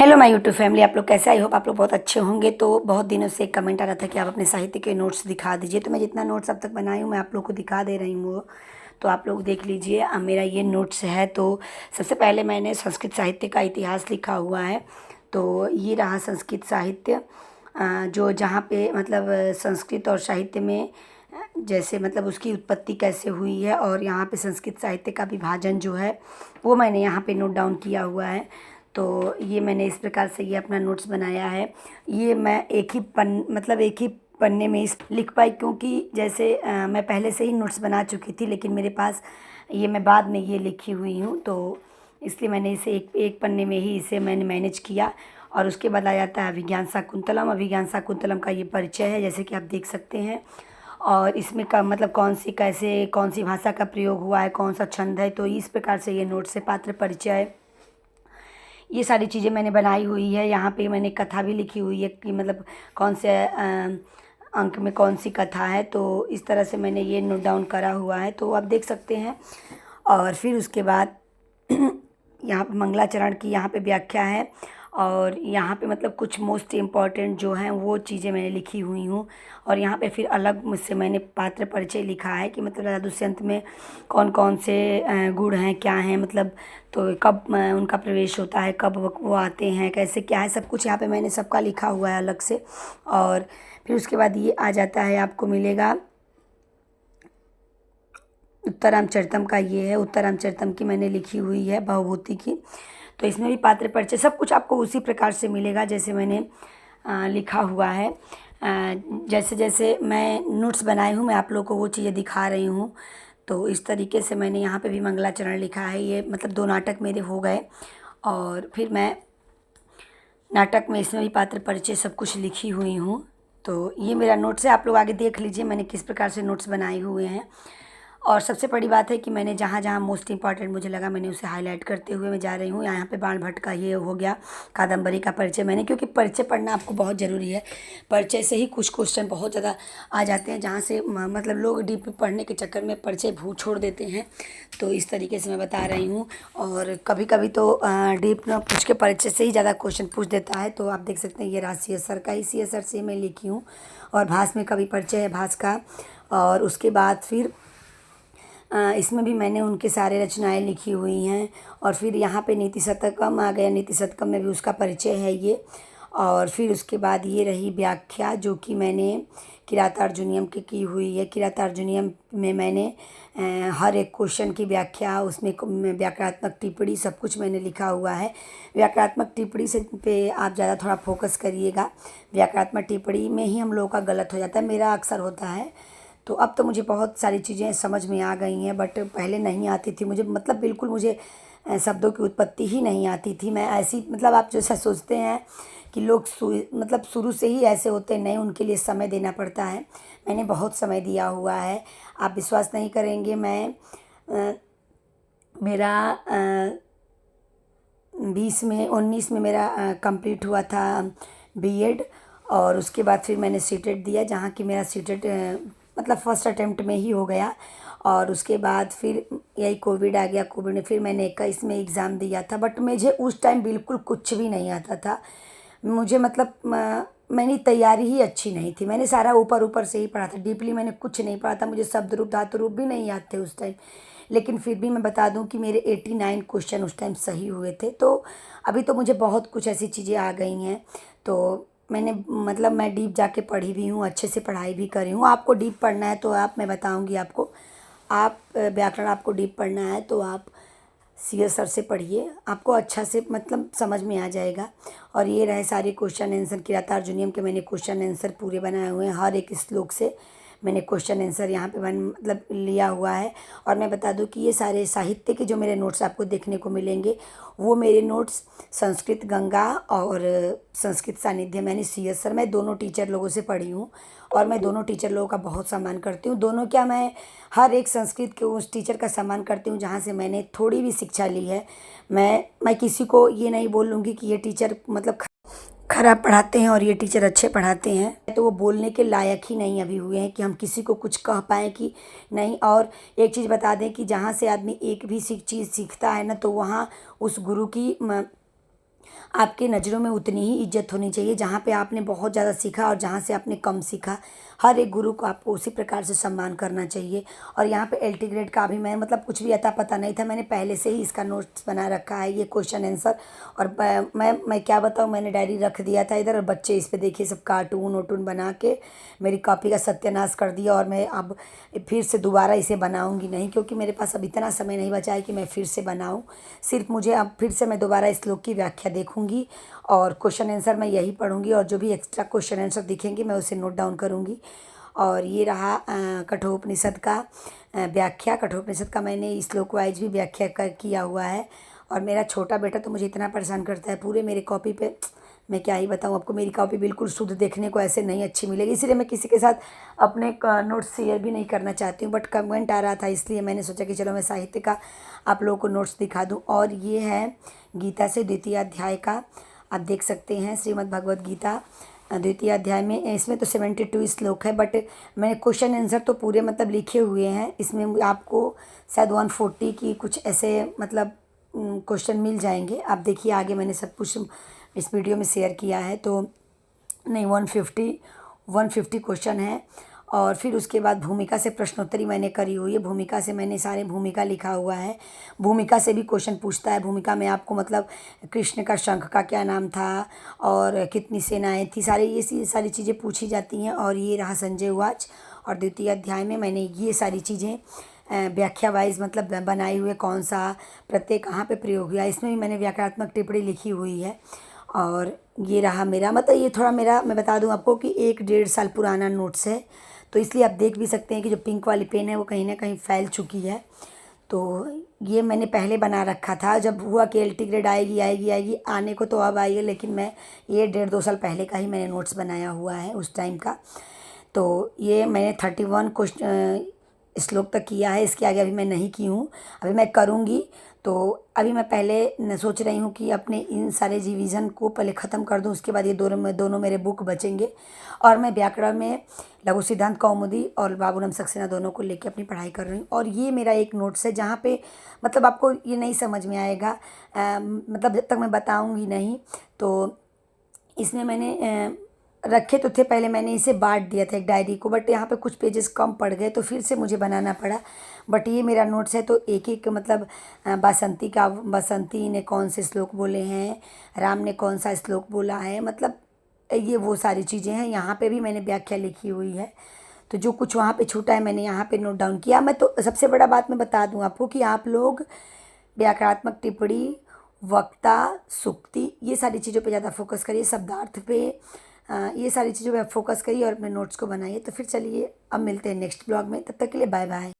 Hello my YouTube family, आप लोग कैसे? आई होप आप लोग बहुत अच्छे होंगे। तो बहुत दिनों से एक कमेंट आ रहा था कि आप अपने साहित्य के नोट्स दिखा दीजिए, तो मैं जितना नोट्स अब तक बनाई हूँ मैं आप लोग को दिखा दे रही हूँ। तो आप लोग देख लीजिए, मेरा ये नोट्स है। तो सबसे पहले मैंने संस्कृत साहित्य का इतिहास लिखा हुआ है। तो ये रहा संस्कृत साहित्य, जो जहाँ पे मतलब संस्कृत और साहित्य में जैसे मतलब उसकी उत्पत्ति कैसे हुई है, और यहाँ पे संस्कृत साहित्य का विभाजन जो है वो मैंने यहाँ पे नोट डाउन किया हुआ है। तो ये मैंने इस प्रकार से ये अपना नोट्स बनाया है। ये मैं एक ही पन्ने में इस लिख पाई, क्योंकि जैसे मैं पहले से ही नोट्स बना चुकी थी, लेकिन मेरे पास ये मैं बाद में ये लिखी हुई हूँ, तो इसलिए मैंने इसे एक एक पन्ने में ही इसे मैंने मैनेज किया। और उसके बाद आ जाता है अभिज्ञान शाकुंतलम। अभिज्ञान शाकुंतलम का ये परिचय है, जैसे कि आप देख सकते हैं। और इसमें का मतलब कौन सी कैसे कौन सी भाषा का प्रयोग हुआ है, कौन सा छंद है, तो इस प्रकार से ये नोट्स है। पात्र परिचय, ये सारी चीज़ें मैंने बनाई हुई है। यहाँ पे मैंने कथा भी लिखी हुई है कि मतलब कौन से अंक में कौन सी कथा है, तो इस तरह से मैंने ये नोट डाउन करा हुआ है, तो आप देख सकते हैं। और फिर उसके बाद यहाँ पे मंगलाचरण की यहाँ पे व्याख्या है। और यहाँ पे मतलब कुछ मोस्ट इम्पॉर्टेंट जो हैं वो चीज़ें मैंने लिखी हुई हूँ। और यहाँ पे फिर अलग मुझसे मैंने पात्र परिचय लिखा है कि मतलब राजा दुष्यंत में कौन कौन से गुण हैं, क्या हैं, मतलब तो कब उनका प्रवेश होता है, कब वो आते हैं, कैसे क्या है, सब कुछ यहाँ पे मैंने सबका लिखा हुआ है अलग से। और फिर उसके बाद ये आ जाता है, आपको मिलेगा उत्तरामचरितम का। ये है उत्तरामचरितम की मैंने लिखी हुई है, भवभूति की। तो इसमें भी पात्र परिचय सब कुछ आपको उसी प्रकार से मिलेगा जैसे मैंने लिखा हुआ है। जैसे जैसे मैं नोट्स बनाई हूँ मैं आप लोगों को वो चीज़ें दिखा रही हूँ। तो इस तरीके से मैंने यहाँ पे भी मंगलाचरण लिखा है। ये मतलब 2 नाटक मेरे हो गए, और फिर मैं नाटक में इसमें भी पात्र परिचय सब कुछ लिखी हुई हूँ। तो ये मेरा नोट्स है, आप लोग आगे देख लीजिए मैंने किस प्रकार से नोट्स बनाए हुए हैं। और सबसे बड़ी बात है कि मैंने जहाँ जहाँ मोस्ट इम्पॉर्टेंट मुझे लगा मैंने उसे हाईलाइट करते हुए मैं जा रही हूँ। यहाँ पे बाण भट्ट का ये हो गया, कादम्बरी का परिचय मैंने, क्योंकि परिचय पढ़ना आपको बहुत ज़रूरी है। परिचय से ही कुछ क्वेश्चन बहुत ज़्यादा आ जाते हैं, जहाँ से मतलब लोग डीप पढ़ने के चक्कर में परिचय भू छोड़ देते हैं। तो इस तरीके से मैं बता रही हूँ। और कभी कभी तो डीप न पूछ के परिचय से ही ज़्यादा क्वेश्चन पूछ देता है। तो आप देख सकते हैं ये राशि सर का, इसी असर से मैं लिखी हूँ। और भास में कभी परिचय है भास का। और उसके बाद फिर इसमें भी मैंने उनके सारे रचनाएं लिखी हुई हैं। और फिर यहाँ पे नीति शतकम आ गया, नीति शतकम में भी उसका परिचय है ये। और फिर उसके बाद ये रही व्याख्या, जो कि मैंने किरातार्जुनीयम की हुई है। किरातार्जुनीयम में मैंने हर एक क्वेश्चन की व्याख्या, उसमें व्याकरणात्मक टिप्पणी सब कुछ मैंने लिखा हुआ है। व्याकरणात्मक टिप्पणी से पे आप ज़्यादा थोड़ा फोकस करिएगा। व्याकरणात्मक टिप्पणी में ही हम लोगों का गलत हो जाता है, मेरा अक्सर होता है। तो अब तो मुझे बहुत सारी चीज़ें समझ में आ गई हैं, बट पहले नहीं आती थी मुझे, मतलब बिल्कुल मुझे शब्दों की उत्पत्ति ही नहीं आती थी। मैं ऐसी मतलब आप जैसा सोचते हैं कि लोग मतलब शुरू से ही ऐसे होते हैं, नहीं, उनके लिए समय देना पड़ता है। मैंने बहुत समय दिया हुआ है, आप विश्वास नहीं करेंगे। मैं मेरा 19 में मेरा कंप्लीट हुआ था बीएड। और उसके बाद फिर मैंने सीटेट दिया, जहाँ की मेरा सीटेट मतलब फर्स्ट अटेम्प्ट में ही हो गया। और उसके बाद फिर यही कोविड आ गया। कोविड में फिर मैंने 21 में एग्ज़ाम दिया था, बट मुझे उस टाइम बिल्कुल कुछ भी नहीं आता था। मुझे मतलब मेरी तैयारी ही अच्छी नहीं थी। मैंने सारा ऊपर ऊपर से ही पढ़ा था, डीपली मैंने कुछ नहीं पढ़ा था। मुझे शब्द रूप धातु रूप भी नहीं याद थे उस टाइम। लेकिन फिर भी मैं बता दूं कि मेरे 89 क्वेश्चन उस टाइम सही हुए थे। तो अभी तो मुझे बहुत कुछ ऐसी चीज़ें आ गई हैं। तो मैंने मतलब मैं डीप जाके पढ़ी भी हूँ, अच्छे से पढ़ाई भी करी हूँ। आपको डीप पढ़ना है तो मैं बताऊँगी आपको। आप व्याकरण आपको डीप पढ़ना है तो आप सीएस सर से पढ़िए, आपको अच्छा से मतलब समझ में आ जाएगा। और ये रहे सारे क्वेश्चन आंसर, किरातार्जुनीयम के मैंने क्वेश्चन आंसर पूरे बनाए हुए हैं। हर एक श्लोक से मैंने क्वेश्चन आंसर यहाँ पे मतलब लिया हुआ है। और मैं बता दूँ कि ये सारे साहित्य के जो मेरे नोट्स आपको देखने को मिलेंगे, वो मेरे नोट्स संस्कृत गंगा और संस्कृत सानिध्य मैंने सीएस सर, मैं दोनों टीचर लोगों से पढ़ी हूँ। और मैं दोनों टीचर लोगों का बहुत सम्मान करती हूँ। दोनों क्या, मैं हर एक संस्कृत के उस टीचर का सम्मान करती हूँ जहाँ से मैंने थोड़ी भी शिक्षा ली है। मैं किसी को ये नहीं बोलूँगी कि ये टीचर मतलब खराब पढ़ाते हैं और ये टीचर अच्छे पढ़ाते हैं, तो वो बोलने के लायक ही नहीं अभी हुए हैं कि हम किसी को कुछ कह पाएँ कि नहीं। और एक चीज़ बता दें कि जहाँ से आदमी एक भी चीज़ सीखता है ना, तो वहाँ उस गुरु की आपके नज़रों में उतनी ही इज्जत होनी चाहिए जहाँ पे आपने बहुत ज़्यादा सीखा और जहाँ से आपने कम सीखा। हर एक गुरु को आपको उसी प्रकार से सम्मान करना चाहिए। और यहाँ पे एलटी ग्रेड का भी मैं मतलब कुछ भी अता पता नहीं था, मैंने पहले से ही इसका नोट्स बना रखा है, ये क्वेश्चन आंसर। और मैं क्या बताऊँ, मैंने डायरी रख दिया था इधर, और बच्चे इस पे देखिए सब कार्टून वोटून बना के मेरी कॉपी का सत्यानाश कर दिया। और मैं अब फिर से दोबारा इसे बनाऊंगी नहीं, क्योंकि मेरे पास अब इतना समय नहीं बचा है कि मैं फिर से बनाऊं। सिर्फ मुझे अब फिर से मैं दोबारा इस श्लोक की व्याख्या देखूंगी और क्वेश्चन आंसर मैं यही पढ़ूंगी, और जो भी एक्स्ट्रा क्वेश्चन आंसर दिखेंगे मैं उसे नोट डाउन करूंगी। और ये रहा कठोपनिषद का व्याख्या। कठोपनिषद का मैंने इस श्लोक वाइज भी व्याख्या किया हुआ है। और मेरा छोटा बेटा तो मुझे इतना परेशान करता है, पूरे मेरे कॉपी पे, मैं क्या ही बताऊँ आपको, मेरी कॉपी बिल्कुल शुद्ध देखने को ऐसे नहीं अच्छी मिलेगी, इसीलिए मैं किसी के साथ अपने नोट्स शेयर भी नहीं करना चाहती हूँ। बट कमेंट आ रहा था इसलिए मैंने सोचा कि चलो मैं साहित्य का आप लोगों को नोट्स दिखा दूँ। और ये है गीता से द्वितीय अध्याय का, आप देख सकते हैं श्रीमद् भगवद गीता द्वितीय अध्याय में। इसमें तो 72 श्लोक है, बट मैंने क्वेश्चन आंसर तो पूरे मतलब लिखे हुए हैं। इसमें आपको शायद 140 की कुछ ऐसे मतलब क्वेश्चन मिल जाएंगे। आप देखिए आगे मैंने सब कुछ इस वीडियो में शेयर किया है, तो नहीं 150 क्वेश्चन है। और फिर उसके बाद भूमिका से प्रश्नोत्तरी मैंने करी हुई है, भूमिका से मैंने सारे भूमिका लिखा हुआ है। भूमिका से भी क्वेश्चन पूछता है, भूमिका में आपको मतलब कृष्ण का शंख का क्या नाम था और कितनी सेनाएं थी, सारी ये सारी चीज़ें पूछी जाती हैं। और ये रहा संजय उवाच। और द्वितीय अध्याय में मैंने ये सारी चीज़ें व्याख्या वाइज मतलब बनाई हुई है, कौन सा प्रत्यय कहाँ पे प्रयोग हुआ, इसमें भी मैंने व्याकरणात्मक टिप्पणी लिखी हुई है। और ये रहा मेरा मतलब, ये थोड़ा मेरा मैं बता दूं आपको कि 1-1.5 साल पुराना नोट्स है, तो इसलिए आप देख भी सकते हैं कि जो पिंक वाली पेन है वो कहीं ना कहीं फैल चुकी है। तो ये मैंने पहले बना रखा था, जब हुआ कि एलटी ग्रेड आएगी आएगी आएगी, आने को तो अब आई है, लेकिन मैं ये 1.5-2 साल पहले का ही मैंने नोट्स बनाया हुआ है उस टाइम का। तो ये मैंने 31 क्वेश्चन श्लोक तक किया है, इसके आगे अभी मैं नहीं की हूँ, अभी मैं करूँगी। तो अभी मैं पहले सोच रही हूँ कि अपने इन सारे रिवीजन को पहले ख़त्म कर दूँ, उसके बाद ये दोनों मेरे बुक बचेंगे। और मैं व्याकरण में लघु सिद्धांत कौमुदी और बाबूराम सक्सेना दोनों को लेके अपनी पढ़ाई कर रही हूँ। और ये मेरा एक नोट्स है जहाँ पे मतलब आपको ये नहीं समझ में आएगा, मतलब जब तक मैं बताऊँगी नहीं। तो इसमें मैंने रखे तो थे, पहले मैंने इसे बांट दिया था एक डायरी को, बट यहाँ पे कुछ पेजेस कम पड़ गए तो फिर से मुझे बनाना पड़ा। बट ये मेरा नोट्स है, तो एक एक मतलब बसंती ने कौन से श्लोक बोले हैं, राम ने कौन सा श्लोक बोला है, मतलब ये वो सारी चीज़ें हैं। यहाँ पे भी मैंने व्याख्या लिखी हुई है, तो जो कुछ वहाँ पे छूटा है मैंने यहाँ पे नोट डाउन किया। मैं तो सबसे बड़ा बात मैं बता दूँ आपको कि आप लोग व्याकरणात्मक टिप्पणी, वक्ता, सुक्ति, ये सारी चीज़ों पे ज़्यादा फोकस करिए, शब्दार्थ पे ये सारी चीज़ों पे फोकस करिए और अपने नोट्स को बनाइए। तो फिर चलिए अब मिलते हैं नेक्स्ट ब्लॉग में, तब तक के लिए बाय बाय।